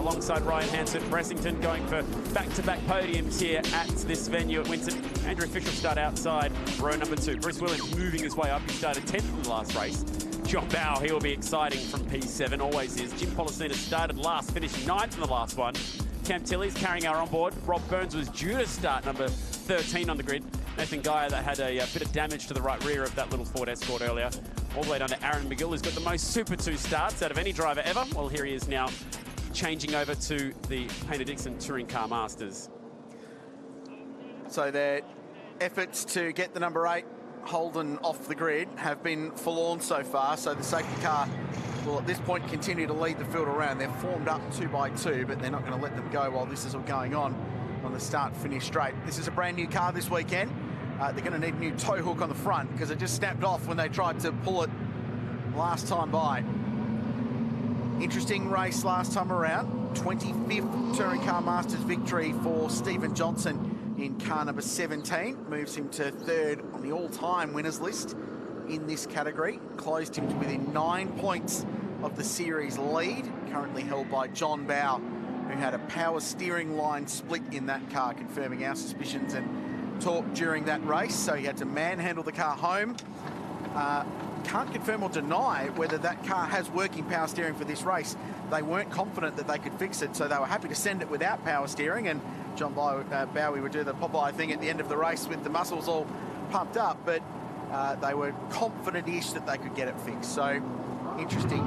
alongside Ryan Hansford. Bressington going for back-to-back podiums here at this venue at Winton. Andrew Fisher start outside row number 2. Bruce Williams moving his way up. He started 10th in the last race. John Bow, he will be exciting from P7, always is. Jim Policina started last, finished 9th in the last one. Cam Tilley's carrying our onboard. Rob Burns was due to start number 13 on the grid. Nathan Geyer that had a bit of damage to the right rear of that little Ford Escort earlier. All the way down to Aaron McGill, who's got the most Super 2 starts out of any driver ever. Well, here he is now changing over to the Paynter-Dixon Touring Car Masters. So their efforts to get the number 8 Holden off the grid have been forlorn so far. So the safety car will at this point continue to lead the field around. They're formed up 2 by 2, but they're not going to let them go while this is all going on the start-finish straight. This is a brand new car this weekend. They're going to need a new tow hook on the front because it just snapped off when they tried to pull it last time by. Interesting race last time around. 25th Touring Car Masters victory for Stephen Johnson in car number 17. Moves him to 3rd on the all-time winners list in this category. Closed him to within 9 points of the series lead, currently held by John Bow, who had a power steering line split in that car, confirming our suspicions and talk during that race. So he had to manhandle the car home. Can't confirm or deny whether that car has working power steering for this race. They weren't confident that they could fix it, so they were happy to send it without power steering, and John Bowie would do the Popeye thing at the end of the race with the muscles all pumped up, but they were confident-ish that they could get it fixed. So interesting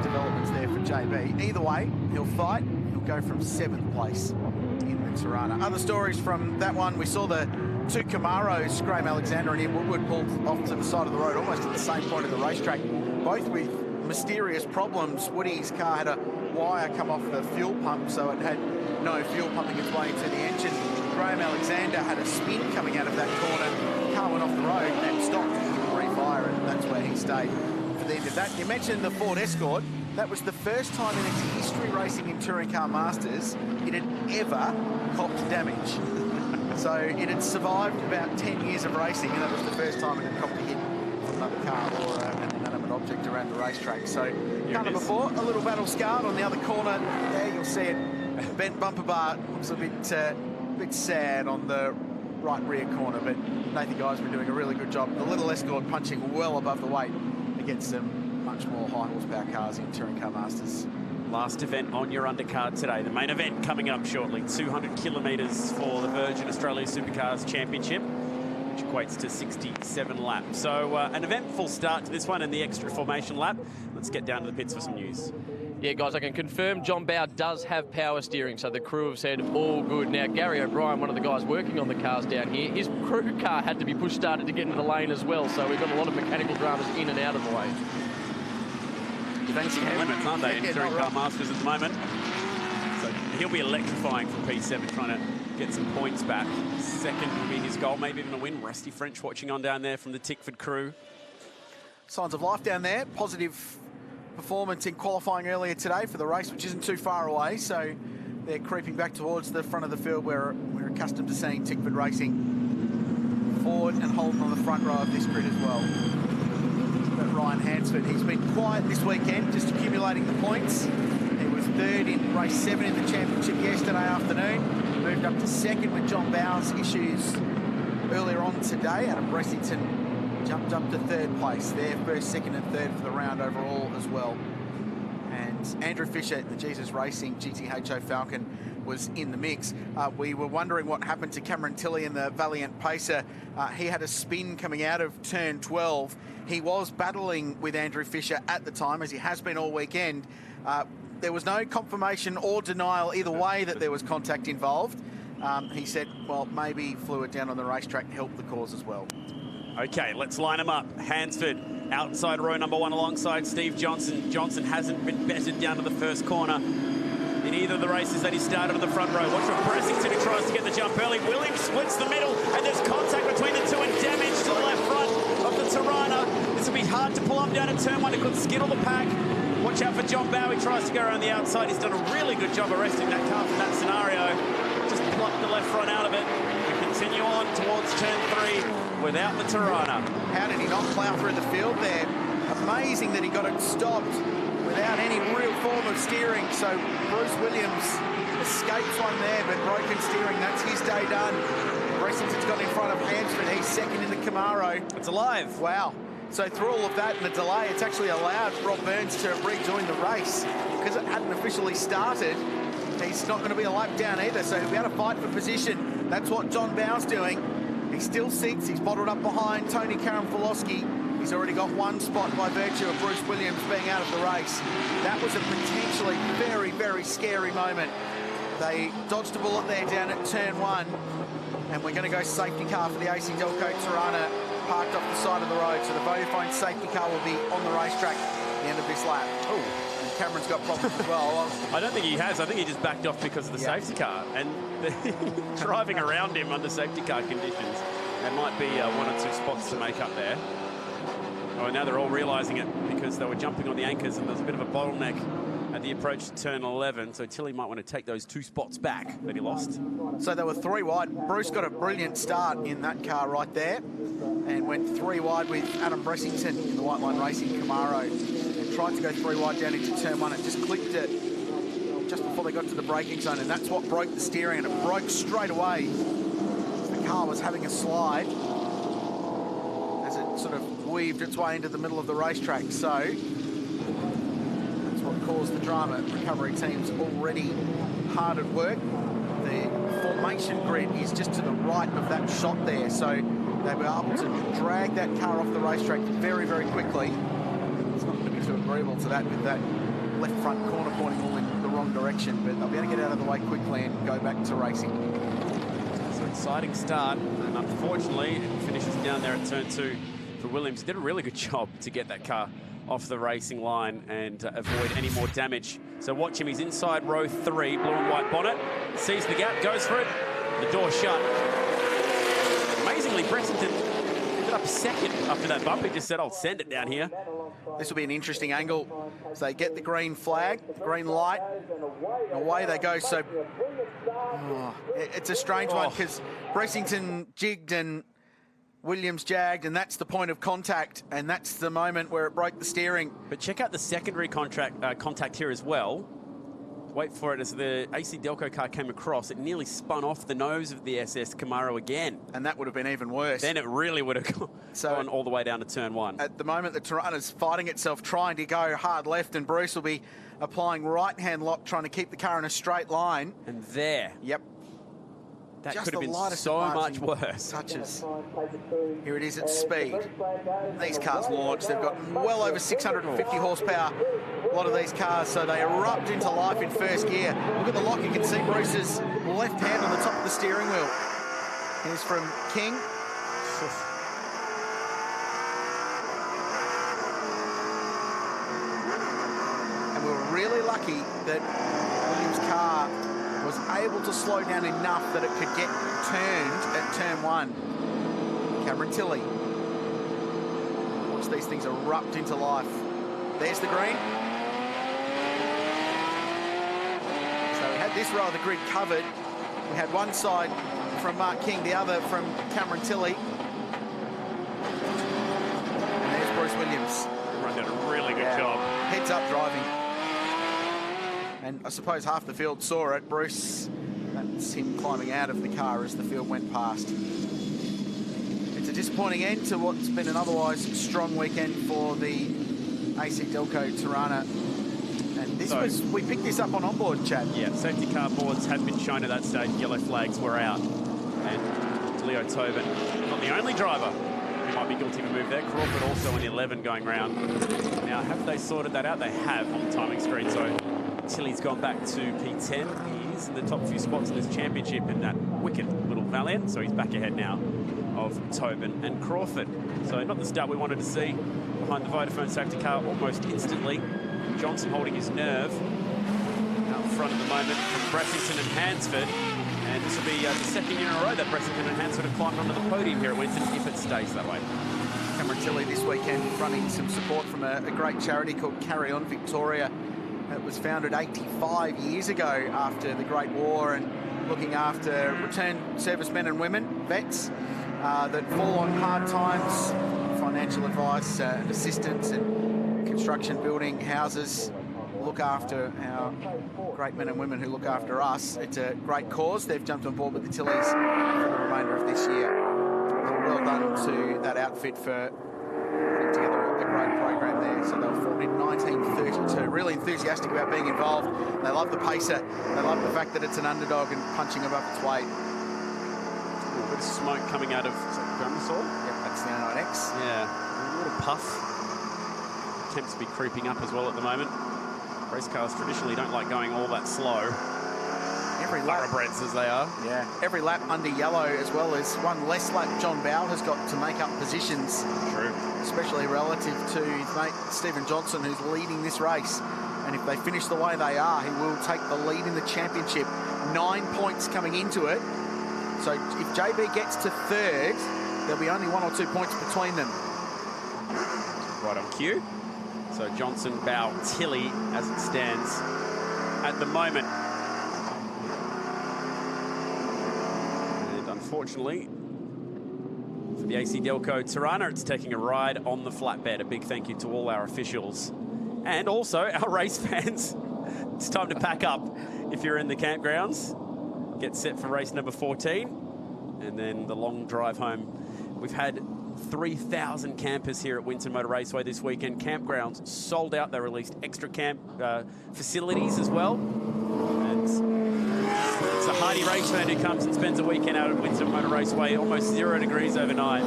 developments there for JB. Either way, he'll fight. He'll go from 7th place in the Tirana. Other stories from that one, we saw the 2 Camaros, Graham Alexander and Ian Woodward, pulled off to the side of the road almost at the same point of the racetrack, both with mysterious problems. Woody's car had a wire come off the fuel pump, so it had no fuel pumping its way into the engine. Graham Alexander had a spin coming out of that corner. Car went off the road and stopped to refire, and that's where he stayed for the end of that. You mentioned the Ford Escort. That was the first time in its history racing in Touring Car Masters it had ever copped damage. So it had survived about 10 years of racing, and that was the first time it had copped a hit from another car or an inanimate object around the racetrack. So car number 4, a little battle scarred on the other corner. There you'll see it. Bent bumper bar looks a bit sad on the right rear corner, but Nathan Guy's been doing a really good job. The little Escort punching well above the weight against some much more high horsepower cars in Touring Car Masters. Last event on your undercard today. The main event coming up shortly. 200 kilometres for the Virgin Australia Supercars Championship, which equates to 67 laps. So an eventful start to this one and the extra formation lap. Let's get down to the pits for some news. Yeah, guys, I can confirm John Bow does have power steering, so the crew have said all good. Now, Gary O'Brien, one of the guys working on the cars down here, his crew car had to be push-started to get into the lane as well, so we've got a lot of mechanical dramas in and out of the way. Fancy limits, aren't they, in Touring Car Masters at the moment? So he'll be electrifying from P7, trying to get some points back. 2nd will be his goal, maybe even a win. Rusty French watching on down there from the Tickford crew. Signs of life down there. Positive performance in qualifying earlier today for the race, which isn't too far away. So they're creeping back towards the front of the field where we're accustomed to seeing Tickford racing. Ford and Holden on the front row of this grid as well. But Ryan Hansford, he's been quiet this weekend, just accumulating the points. He was 3rd in race 7 in the championship yesterday afternoon. Moved up to 2nd with John Bow's issues earlier on today. Adam Bressington jumped up to 3rd place there, 1st, 2nd and 3rd for the round overall as well. And Andrew Fisher, the Jesus Racing GTHO Falcon, was in the mix. We were wondering what happened to Cameron Tilley in the Valiant Pacer. He had a spin coming out of turn 12. He was battling with Andrew Fisher at the time, as he has been all weekend. There was no confirmation or denial either way that there was contact involved. He said, well, maybe fluid down on the racetrack helped the cause as well. Okay, let's line them up. Hansford outside row number 1 alongside Steve Johnson. Johnson hasn't been bettered down to the first corner in either of the races that he started on the front row. Watch for Bressington, who tries to get the jump early. Williams splits the middle, and there's contact between the two and damage to the left front of the Tirana. This will be hard to pull up down to turn 1. It could skittle the pack. Watch out for John Bow. He tries to go around the outside. He's done a really good job arresting that car from that scenario. Just plucked the left front out of it. We continue on towards turn 3 without the Tirana. How did he not plough through the field there? Amazing that he got it stopped without any real form of steering. So Bruce Williams escapes one there, but broken steering, that's his day done. Bressington's got in front of Hansford. He's second in the Camaro. It's alive. Wow. So through all of that and the delay, it's actually allowed Rob Burns to rejoin the race. Because it hadn't officially started, he's not going to be a lap down either, so he'll be able to fight for position. That's what John Bow's doing. He still sits. He's bottled up behind Tony Karamfilowski. He's already got one spot by virtue of Bruce Williams being out of the race. That was a potentially very, very scary moment. They dodged a bullet there down at turn 1, and we're going to go safety car for the AC Delco Tirana, parked off the side of the road. So the Vodafone safety car will be on the racetrack at the end of this lap. Oh, and Cameron's got problems as well. I don't think he has. I think he just backed off because of the safety car. And driving around him under safety car conditions, there might be 1 or 2 spots to make up there. Oh, now they're all realising it because they were jumping on the anchors and there was a bit of a bottleneck at the approach to turn 11. So Tilly might want to take those 2 spots back that he lost. So they were 3 wide. Bruce got a brilliant start in that car right there and went 3 wide with Adam Bressington in the White Line Racing Camaro. And tried to go 3 wide down into turn 1. It just clipped it just before they got to the braking zone, and that's what broke the steering, and it broke straight away. The car was having a slide as it sort of weaved its way into the middle of the racetrack. So that's what caused the drama. Recovery team's already hard at work. The formation grid is just to the right of that shot there, so they were able to drag that car off the racetrack very, very quickly. It's not going to be too agreeable to that with that left front corner pointing all in the wrong direction, but they'll be able to get out of the way quickly and go back to racing. So exciting start, and unfortunately it finishes down there at turn 2 for Williams. He did a really good job to get that car off the racing line and avoid any more damage. So watch him, he's inside row 3, blue and white bonnet, sees the gap, goes for it, the door shut. Amazingly, Bressington ended up second after that bump. He just said, I'll send it down here. This will be an interesting angle. So they get the green flag, the green light, and away they go. So it's a strange one because Bressington jigged and Williams jagged, and that's the point of contact, and that's the moment where it broke the steering. But check out the secondary contact here as well. Wait for it, as the AC Delco car came across, it nearly spun off the nose of the SS Camaro again. And that would have been even worse. Then it really would have gone all the way down to turn 1. At the moment, the Tirana's fighting itself, trying to go hard left, and Bruce will be applying right-hand lock, trying to keep the car in a straight line. And there. Yep. That Just could have been lightest so much worse. Touches. Here it is at speed. These cars launch. They've got well over 650 horsepower, a lot of these cars, so they erupt into life in first gear. Look at the lock. You can see Bruce's left hand on the top of the steering wheel. Here's from King. And we were really lucky that Williams' car was able to slow down enough that it could get turned at turn 1. Cameron Tilley. Watch these things erupt into life. There's the green. So we had this row of the grid covered. We had one side from Mark King, the other from Cameron Tilley. And there's Bruce Williams. Everyone did a really good job. Heads up driving. And I suppose half the field saw it. Bruce, that's him climbing out of the car as the field went past. It's a disappointing end to what's been an otherwise strong weekend for the AC Delco Tirana. And this we picked this up on onboard, Chad. Yeah, safety car boards had been shown at that stage. Yellow flags were out. And Leo Tobin, not the only driver who might be guilty of a move there. Crawford also in the 11 going round. Now, have they sorted that out? They have on the timing screen. So Tilly's gone back to P10. He's in the top few spots in this championship in that wicked little Valiant. So he's back ahead now of Tobin and Crawford. So not the start we wanted to see behind the Vodafone safety car almost instantly. Johnson holding his nerve out front at the moment from Bressington and Hansford. And this will be the second year in a row that Bressington and Hansford have climbed onto the podium here at Winton, if it stays that way. Cameron Tilley this weekend running some support from a great charity called Carry On Victoria. It was founded 85 years ago after the Great War, and looking after returned servicemen and women, vets, that fall on hard times, financial advice and assistance and construction, building houses, look after our great men and women who look after us. It's a great cause. They've jumped on board with the Tillies for the remainder of this year. So well done to that outfit for putting together a great program there. So they were formed in 1932. Really enthusiastic about being involved. They love the pacer. They love the fact that it's an underdog and punching above its weight. A bit of smoke coming out of Grandmasaw. Yep, that's the 09X. Yeah, a little puff. Attempts to be creeping up as well at the moment. Race cars traditionally don't like going all that slow. Every lap, thoroughbreds as they are. Yeah, every lap under yellow, as well as one less lap John Bowe has got to make up positions. True. Especially relative to his mate Stephen Johnson, who's leading this race. And if they finish the way they are, he will take the lead in the championship. 9 points coming into it. So if JB gets to third, there'll be only 1 or 2 points between them. Right on cue. So Johnson, Bowe, Tilly as it stands at the moment. And unfortunately, for the AC Delco Tirana, it's taking a ride on the flatbed. A big thank you to all our officials and also our race fans. It's time to pack up if you're in the campgrounds. Get set for race number 14 and then the long drive home. We've had 3,000 campers here at Winton Motor Raceway this weekend. Campgrounds sold out. They released extra camp facilities as well. And it's a hardy race fan who comes and spends a weekend out at Winton Motor Raceway, almost 0 degrees overnight.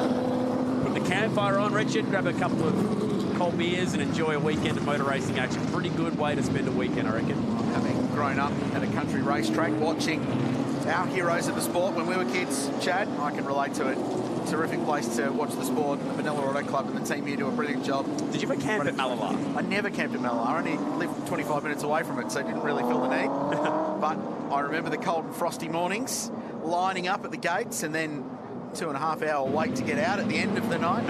Put the campfire on, Richard, grab a couple of cold beers and enjoy a weekend of motor racing action. Pretty good way to spend a weekend, I reckon. Having grown up at a country racetrack, watching our heroes of the sport when we were kids, Chad, I can relate to it. Terrific place to watch the sport. The Vanilla Auto Club and the team here do a brilliant job. Did you ever camp at Malala? I never camped at Malala. I only lived 25 minutes away from it, so I didn't really feel the need. But I remember the cold and frosty mornings, lining up at the gates, and then 2.5 hour wait to get out at the end of the night.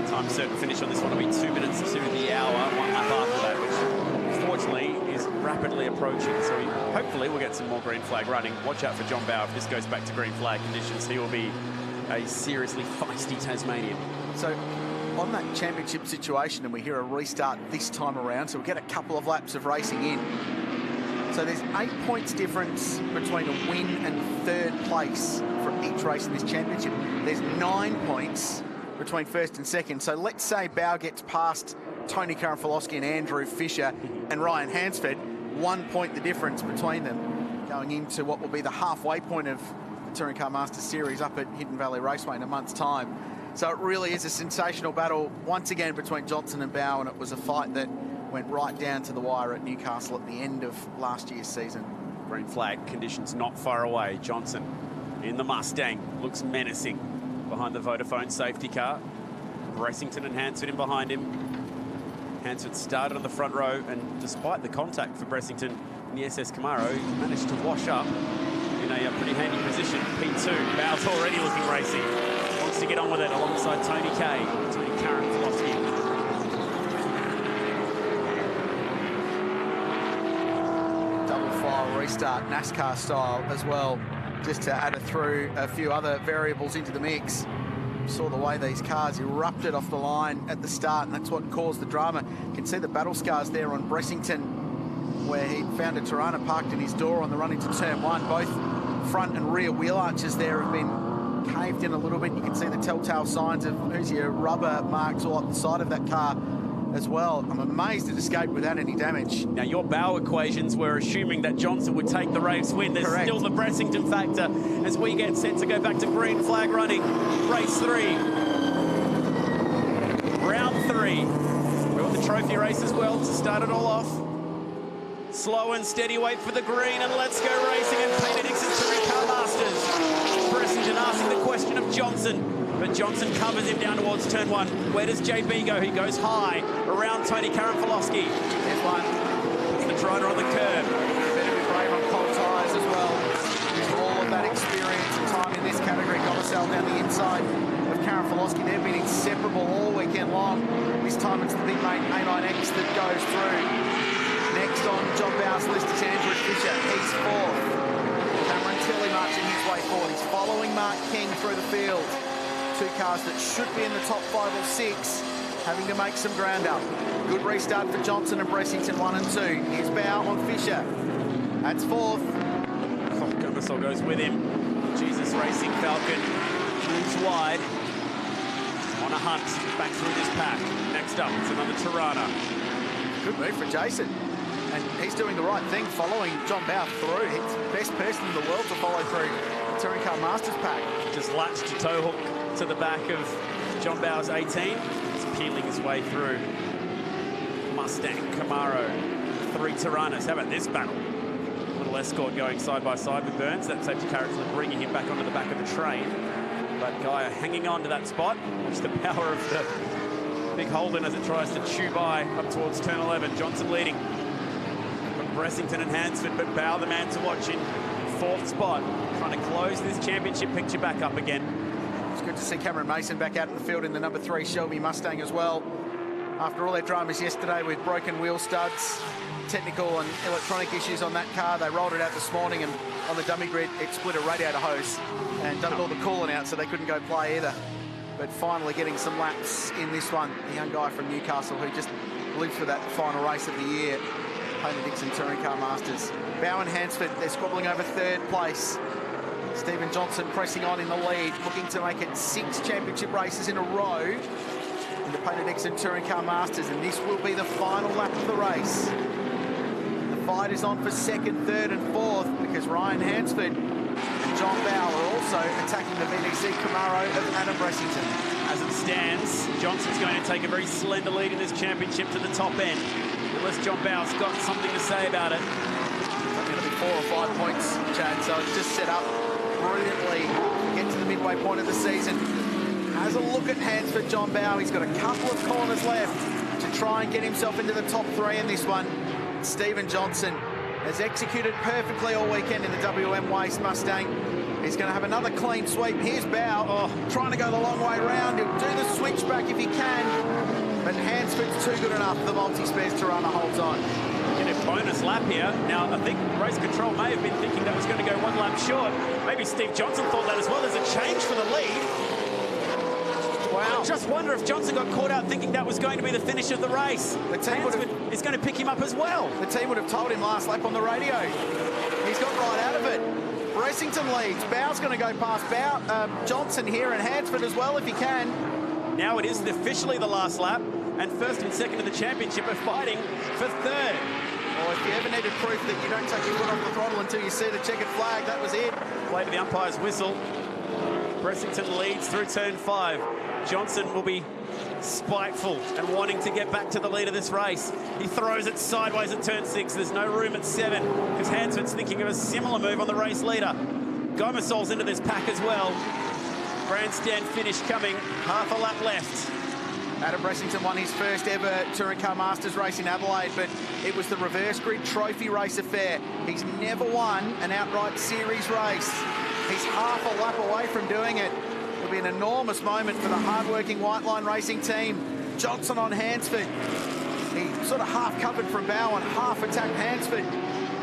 Time certain finish on this one will be 2 minutes to the hour, 1 lap after that, which fortunately is rapidly approaching. So hopefully we'll get some more green flag running. Watch out for John Bowe. If this goes back to green flag conditions, he will be a seriously feisty Tasmanian. So on that championship situation, and we hear a restart this time around, so we'll get a couple of laps of racing in. So there's 8 points difference between a win and third place from each race in this championship. There's 9 points between first and second. So let's say Bowe gets past Tony Karanfilowski and Andrew Fisher and Ryan Hansford. 1 point the difference between them going into what will be the halfway point of the Touring Car Masters Series up at Hidden Valley Raceway in a month's time. So it really is a sensational battle once again between Johnson and Bowe, and it was a fight that went right down to the wire at Newcastle at the end of last year's season. Green flag conditions not far away. Johnson in the Mustang looks menacing behind the Vodafone safety car. Bressington and Hansford in behind him. Hansford started on the front row, and despite the contact for Bressington in the SS Camaro, he managed to wash up in a pretty handy position. P2, Bowe's already looking racy. Wants to get on with it alongside Tony Kay, Tony Karanfilowski. Double file restart, NASCAR style as well, just to add a few other variables into the mix. Saw the way these cars erupted off the line at the start, and that's what caused the drama. You can see the battle scars there on Bressington, where he found a Tirana parked in his door on the run into turn 1. Both front and rear wheel arches there have been caved in a little bit. You can see the telltale signs of rubber marks all up the side of that car as well. I'm amazed it escaped without any damage. Now, your Bowe equations were assuming that Johnson would take the race win. There's Correct. still the Bressington factor as we get set to go back to green flag running. Race 3. Round 3. We've got the trophy race as well to start it all off. Slow and steady wait for the green, and let's go racing in Peter Dixon's Touring Car Masters. Bressington asking the question of Johnson. But Johnson covers him down towards turn 1. Where does JB go? He goes high around Tony Karanfilowski. There's one. Puts the Tirana on the curb. Better be brave on cold tyres as well. Using all of that experience and time in this category. Golisel down the inside of Karanfilowski. They've been inseparable all weekend long. This time it's the big mate A9X that goes through. Next on John Bowe's list is Andrew Fisher. He's 4th. Cameron Tilley marching his way forward. He's following Mark King through the field. Two cars that should be in the top 5 or 6 having to make some ground up. Good restart for Johnson and Bressington, 1 and 2. Here's Bow on Fisher. That's fourth. Oh, Gomersall goes with him. Jesus Racing Falcon moves wide. On a hunt back through this pack. Next up, it's another Tirana. Good move for Jason. And he's doing the right thing, following John Bow through. He's the best person in the world to follow through the Touring Car Masters pack. Just latched a toe hook to the back of John Bow's 18. He's peeling his way through. Mustang, Camaro, 3 Tiranas. How about this battle? Little escort going side by side with Burns. That safety car actually bringing him back onto the back of the train. But Gaia hanging on to that spot. Watch the power of the big Holden as it tries to chew by up towards turn 11. Johnson leading from Bressington and Hansford, but Bow the man to watch in 4th spot. Trying to close this championship picture back up again. It's good to see Cameron Mason back out in the field in the number 3 Shelby Mustang as well. After all their dramas yesterday with broken wheel studs, technical and electronic issues on that car, they rolled it out this morning, and on the dummy grid it split a radiator hose and dumped all the coolant out, so they couldn't go play either. But finally getting some laps in this one. The young guy from Newcastle who just lives for that final race of the year, Paynter-Dixon Touring Car Masters. Bow and Hansford, they're squabbling over 3rd place. Stephen Johnson pressing on in the lead, looking to make it 6 championship races in a row in the Paynter-Dixon Touring Car Masters, and this will be the final lap of the race. The fight is on for 2nd, 3rd and 4th, because Ryan Hansford and John Bow are also attacking the VDC Camaro of Adam Bressington. As it stands, Johnson's going to take a very slender lead in this championship to the top end. Unless John Bow's got something to say about it. It's going to be 4 or 5 points, Chad, so it's just set up brilliantly to get to the midway point of the season. Has a look at Hansford, John Bow. He's got a couple of corners left to try and get himself into the top 3 in this one. Stephen Johnson has executed perfectly all weekend in the WM Waste Mustang. He's going to have another clean sweep. Here's Bow, trying to go the long way round. He'll do the switchback if he can, but Hansford's too good enough. The multi-spares Tirana holds on. In a bonus lap here. Now, I think race control may have been thinking that was going to go 1 lap short. Maybe Steve Johnson thought that as well. There's a change for the lead. Wow. I just wonder if Johnson got caught out thinking that was going to be the finish of the race. The team is going to pick him up as well. The team would have told him last lap on the radio. He's got right out of it. Bressington leads. Bow's going to go past Johnson here, and Hansford as well if he can. Now it is officially the last lap, and 1st and 2nd of the championship are fighting for 3rd. Well, if you ever needed proof that you don't take your foot off the throttle until you see the checkered flag, that was it. Play to the umpire's whistle. Bressington leads through turn 5. Johnson will be spiteful and wanting to get back to the lead of this race. He throws it sideways at turn 6. There's no room at 7 because Hansford's thinking of a similar move on the race leader. Gomersall's into this pack as well. Grandstand finish coming, half a lap left. Adam Bressington won his first ever Touring Car Masters race in Adelaide, but it was the reverse grid trophy race affair. He's never won an outright series race. He's half a lap away from doing it. It'll be an enormous moment for the hard-working White Line Racing team. Johnson on Hansford. He sort of half covered from Bow and half attacked Hansford.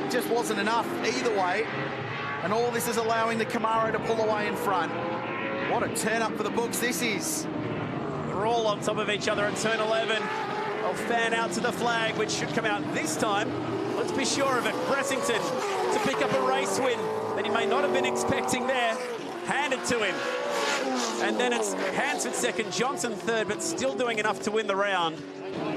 It just wasn't enough either way. And all this is allowing the Camaro to pull away in front. What a turn-up for the books this is. They're all on top of each other at turn 11. They'll fan out to the flag, which should come out this time. Let's be sure of it. Bressington to pick up a race win that he may not have been expecting there. Handed to him. And then it's Hansford 2nd, Johnson 3rd, but still doing enough to win the round.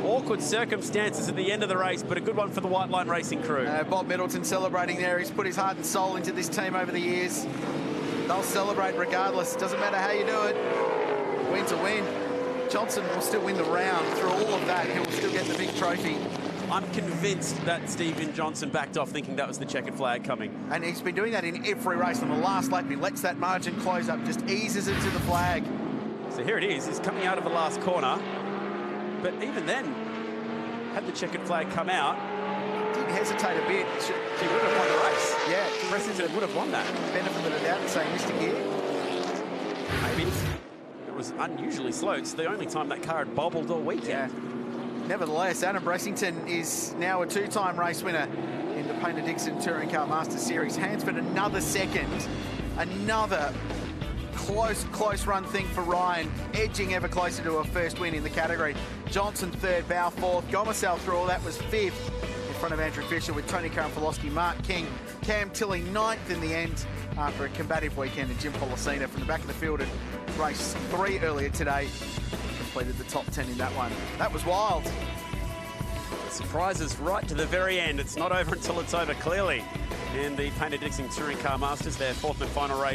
Awkward circumstances at the end of the race, but a good one for the White Line Racing crew. Bob Middleton celebrating there. He's put his heart and soul into this team over the years. They'll celebrate regardless. Doesn't matter how you do it. Win to win. Johnson will still win the round. Through all of that, he'll still get the big trophy. I'm convinced that Stephen Johnson backed off thinking that was the checkered flag coming. And he's been doing that in every race. On the last lap, he lets that margin close up, just eases it to the flag. So here it is. He's coming out of the last corner. But even then, had the checkered flag come out, didn't hesitate a bit. He would have won the race. Yeah. Bressington would have won that. Benefit of the doubt, saying Mr. Gear. Maybe. It was unusually slow. It's the only time that car had bobbled all weekend. Yeah. Nevertheless, Adam Bressington is now a 2-time race winner in the Paynter-Dixon Touring Car Masters Series. Hansford another 2nd. Another close run thing for Ryan, edging ever closer to a first win in the category. Johnson third, Bow fourth, Gomersal through all that was fifth in front of Andrew Fisher with Tony Karamfilowski, Mark King, Cam Tilley ninth in the end after a combative weekend, and Jim Policina from the back of the field at race 3 earlier today completed the top 10 in that one. That was wild. Surprises right to the very end. It's not over until it's over, clearly. And the Painter Dixon Touring Car Masters, their 4th and final race.